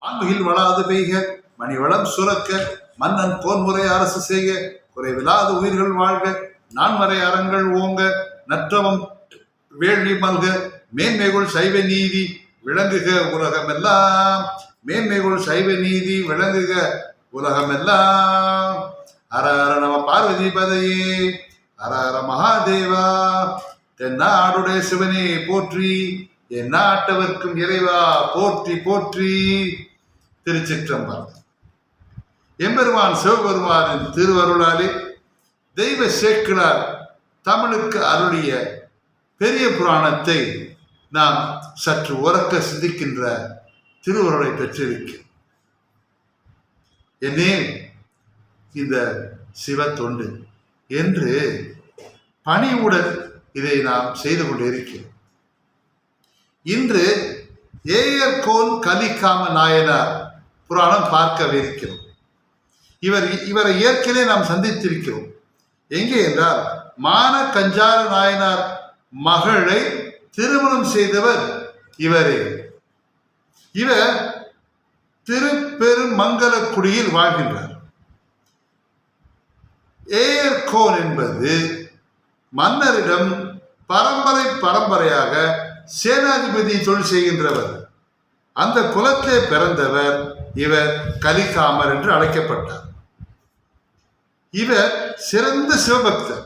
ஆண்மிகில் வளாது பெய்க, மணிவளம் சுரக்க, மன்னன் கோன்முறை அரசு செய்க, குறைவில்லாத உயிர்கள் வாழ்க, நான்மறை அறங்கள் ஓங்க, நற்றவம் வேள்வி மல்க, மேன்மைகுள் சைவ நீதி விளங்குக உலகமெல்லாம், மேன்மைகுள் சைவ நீதி விளங்குக உலகமெல்லாம். ஹர ஹர நம பார்வதி பதையே, ஹர ஹர மகாதேவா. தென்னாடுடைய சிவனே போற்றி, என் நாட்டவர்க்கும் இறைவா போற்றி போற்றி. திருச்சிற்றம்பலம். எம்பெருமான் சிவபெருமானின் திருவருளாலே தெய்வ சேக்கிழார் தமிழுக்கு அருளிய பெரிய புராணத்தை நாம் சற்று உறக்க சிந்திக்கின்ற திருவருளை பெற்றிருக்கிறோம். என்னே இந்த சிவ தொண்டு என்று பணிவுடன் இதை நாம் செய்து கொண்டிருக்கிறோம். இன்று ஏயர்கோன் கலிக்காம நாயனார் புராணம் பார்க்கவிருக்கிறோம். இவரை ஏற்கனவே நாம் சந்தித்திருக்கிறோம். எங்கே என்றால், மான கஞ்சார நாயனார் மகளை திருமணம் செய்தவர் இவரே. இவர் திருப்பெருமங்கலக்குடியில் வாழ்கின்றார். ஏயர்கோன் என்பது மன்னரிடம் பரம்பரையாக சேனாதிபதி தொழில் செய்கின்றவர். அந்த குலத்திலே பிறந்தவர் இவர் கலிக்காமர் என்று அழைக்கப்பட்டார். இவர் சிறந்த சிவபக்தர்.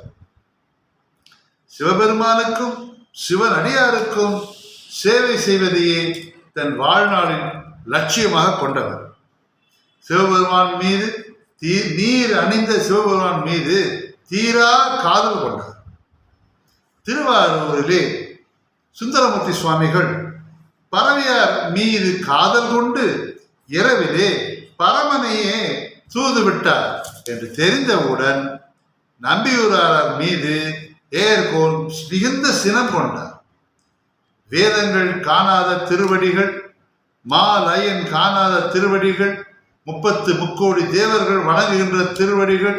சிவபெருமானுக்கும் சிவன் அடியாருக்கும் சேவை செய்வதையே தன் வாழ்நாளின் லட்சியமாக கொண்டவர். சிவபெருமான் மீது நீர் அணிந்த சிவபெருமான் மீது தீரா காதல் கொண்டார். திருவாரூரிலே சுந்தரமூர்த்தி சுவாமிகள் பரவையார் மீது காதல் கொண்டு இரவிலே பரமனையே தூதுவிட்டார் என்று தெரிந்தவுடன் நம்பியூரார் மீது ஏர்கோன் மிகுந்த சினம் கொண்டார். வேதங்கள் காணாத திருவடிகள், மாலயன் காணாத திருவடிகள், 30 முக்கோடி தேவர்கள் வணங்குகின்ற திருவடிகள்,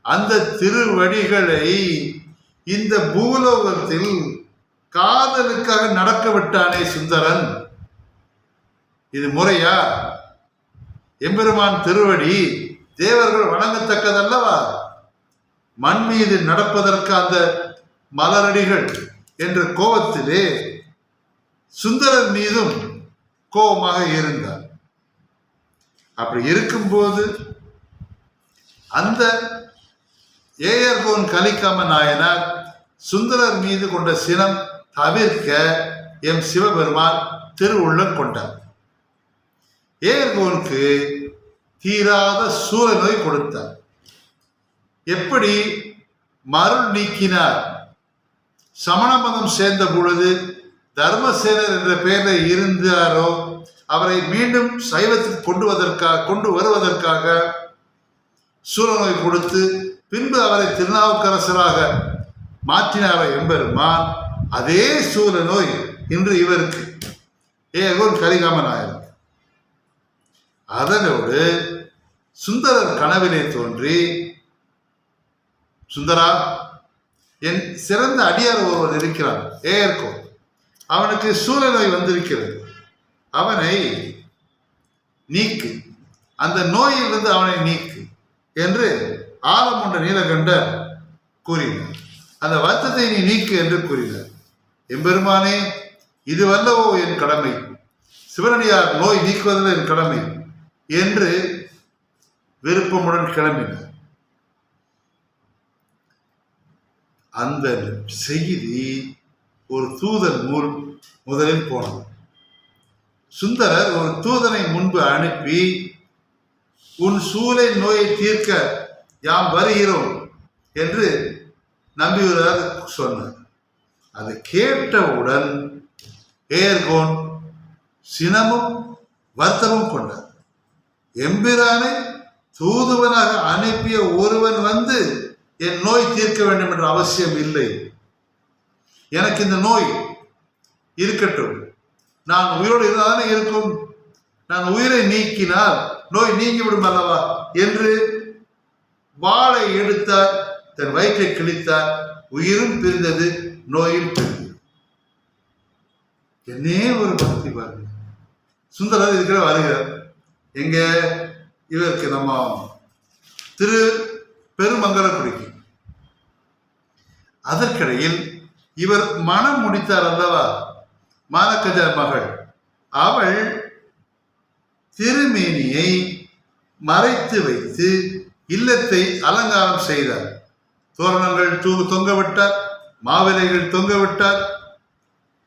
அந்த திருவடிகளை இந்த பூலோகத்தில் காதலுக்காக நடக்க விட்டானே சுந்தரன், இது முறையா? எம்பெருமான் திருவடி தேவர்கள் வணங்கத்தக்கதல்லவா? மண் மீது நடப்பதற்கு அந்த மலரடிகள் என்ற கோபத்திலே சுந்தரன் மீதும் கோபமாக இருந்தார். அப்படி இருக்கும்போது அந்த ஏயர்கோன் கலிக்காம நாயனார் சுந்தரர் மீது கொண்ட சினம் தவிர்க்க எம் சிவபெருமான் திருவுள்ளம் கொண்டார். ஏயர்கோனுக்கு தீராத சூர நோய் கொடுத்தார். எப்படி மருள் நீக்கினார்? சமண மதம் சேர்ந்த பொழுது தர்மசேனர் என்ற பெயரில் இருந்தாரோ அவரை மீண்டும் சைவத்துக்கு கொண்டு வருவதற்காக சூரநோய் கொடுத்து பின்பு அவரை திருநாவுக்கரசராக மாற்றினார எம்பெருமான். அதே சூர நோய் இன்று இவருக்கு ஏகோன் கலிகாம நாயர். அதனோடு சுந்தரர் கனவிலே தோன்றி, சுந்தரா, என் சிறந்த அடியார் ஒருவர் இருக்கிறான் ஏயர்கோன், அவனுக்கு சூர நோய் வந்திருக்கிறது, அவனை நீக்கு, அந்த நோயிலிருந்து அவனை நீக்கு என்று ஆலமுண்ட நீலகண்டர் கூறினார். அந்த வருத்தத்தை நீ நீக்கு என்று கூறினார். எம்பெருமானே, இது வல்லவோ என் கடமை, சிவனடியார் நோய் நீக்குவதில் என் கடமை என்று விருப்பமுடன் கிளம்பினார். அந்த செய்தி ஒரு தூதன் முதலில் போனது. சுந்தரர் ஒரு தூதனை முன்பு அனுப்பி, உன் சூளை நோயை தீர்க்க யாம் வருகிறோம் என்று நம்பியூரார் சொன்னார். அதை கேட்டவுடன் ஏர்கோன் சினமும் வருத்தமும் கொண்டார். எம்பிரானை தூதுவனாக அனுப்பிய ஒருவன் வந்து என் நோய் தீர்க்க வேண்டும் என்ற அவசியம் இல்லை. எனக்கு இந்த நோய் இருக்கட்டும், நான் உயிரோடு இருந்தால்தானே இருக்கும், நான் உயிரை நீக்கினால் நோய் நீங்கிவிடும் அல்லவா என்று வாளை எடுத்தார், தன் வயிற்றை கிழித்தார். உயிரும் பிரிந்தது, நோயும் பிரிந்தது. என்னே ஒரு பக்தி பாருங்க. சுந்தரர் இருக்கிற வருகிறார், எங்க இவருக்கு நம்ம திரு பெருமங்கலக்குடிக்கு. அதற்கிடையில் இவர் மனம் முடித்தார் அல்லவா மானக்கஜ மகள். அவள் திருமேனியை மறைத்து வைத்து இல்லத்தை அலங்காரம் செய்தார். தோரணங்கள் தொங்க விட்டார், மாவிலைகள் தொங்க விட்டார்,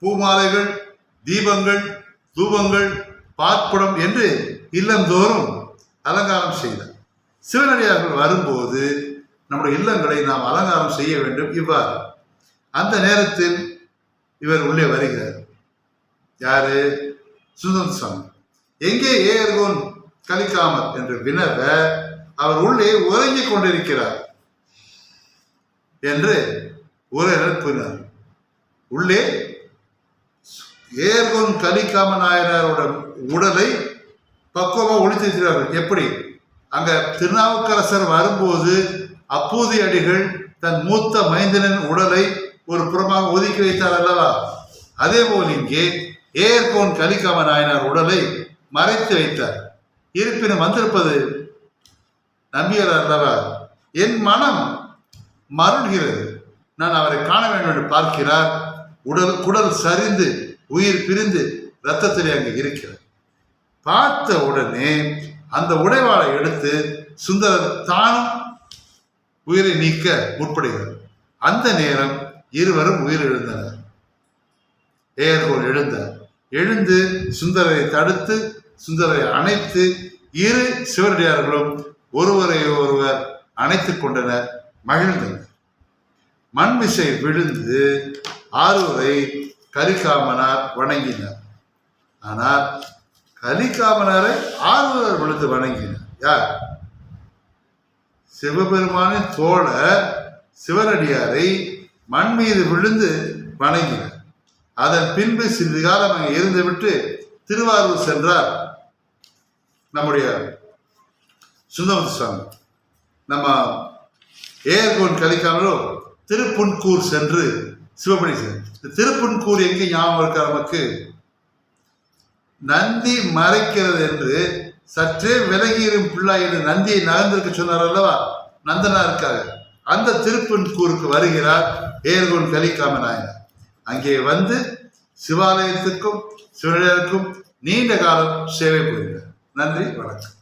பூமாலைகள், தீபங்கள், தூபங்கள், பாற்புடம் என்று இல்லந்தோறும் அலங்காரம் செய்தார். சிவனடியார்கள் வரும்போது நம்முடைய இல்லங்களை நாம் அலங்காரம் செய்ய வேண்டும். இவ்வாறு அந்த நேரத்தில் இவர் உள்ளே வருகிறார். யாரு? சுந்தர சுவாமி. எங்கே ஏர்கோன் கலிக்காமர் என்று வினவ அவர் உள்ளே உறங்கிக் கொண்டிருக்கிறார் என்று உரையினர் கூறினார். உள்ளே ஏர்கோன் கலிக்காம நாயனாரோட உடலை பக்குவமா ஒழித்து வைக்கிறார்கள். எப்படி? அங்க திருநாவுக்கரசர் வரும்போது அப்பூதி அடிகள் தன் மூத்த மைந்தனின் உடலை ஒரு புறமாக ஒதுக்கி வைத்தார் அல்லவா, அதே போல் இங்கே ஏர்கோன் கலிக்காம நாயனார் உடலை மறைத்து வைத்தார். இருப்பினும் வந்திருப்பது நம்பியார் அல்லவா. என் மனம் மருள்கிறது, நான் அவரை காண வேண்டும் என்று பார்க்கிறார். குடல் சரிந்து உயிர் பிரிந்து ரத்தத்திலே அங்கு இருக்கிறார். பார்த்த உடனே அந்த உடைவாளை எடுத்து சுந்தரர் தானும் உயிரை நீக்க முற்படுகிறார். அந்த நேரம் இருவரும் உயிர் எழுந்தனர். ஏர்கோன் எழுந்தார். எழுந்து சுந்தரரை தடுத்து சுந்தரரை அணைத்து இரு சிவனடியார்களும் ஒருவரை ஒருவர் அணைத்துக் கொண்டனர், மகிழ்ந்தனர். மண்மிசை விழுந்து ஆரூரை கலிக்காமனார் வணங்கினார். ஆனால் கலிக்காமனாரை ஆரூரர் விழுந்து வணங்கினார். யார்? சிவபெருமானின் தோழர் சிவனடியாரை மண் மீது விழுந்து வணங்கினார். அதன் பின்பு சிறிது காலம் அங்கே இருந்துவிட்டு திருவாரூர் சென்றார் நம்முடைய சுந்தரமூர்த்தி சுவாமி. நம்ம ஏர்கோன் கலிக்காமலோ திருப்புன்கூர் சென்று சிவபடி சென்று. திருப்புன்கூர் எங்கே ஞாபகம் இருக்கா நமக்கு? நந்தி மறைக்கிறது என்று சற்றே விலகியும் பிள்ளாய் என்று நந்தியை நகர்ந்திருக்க சொன்னார் அல்லவா நந்தனா இருக்காங்க. அந்த திருப்புன்கூருக்கு வருகிறார் ஏர்கோன் கலிக்காம நாயனார். அங்கே வந்து சிவாலயத்துக்கும் சிவனடியாருக்கும் நீண்ட காலம் சேவை புரிகிறார். நன்றி, வணக்கம்.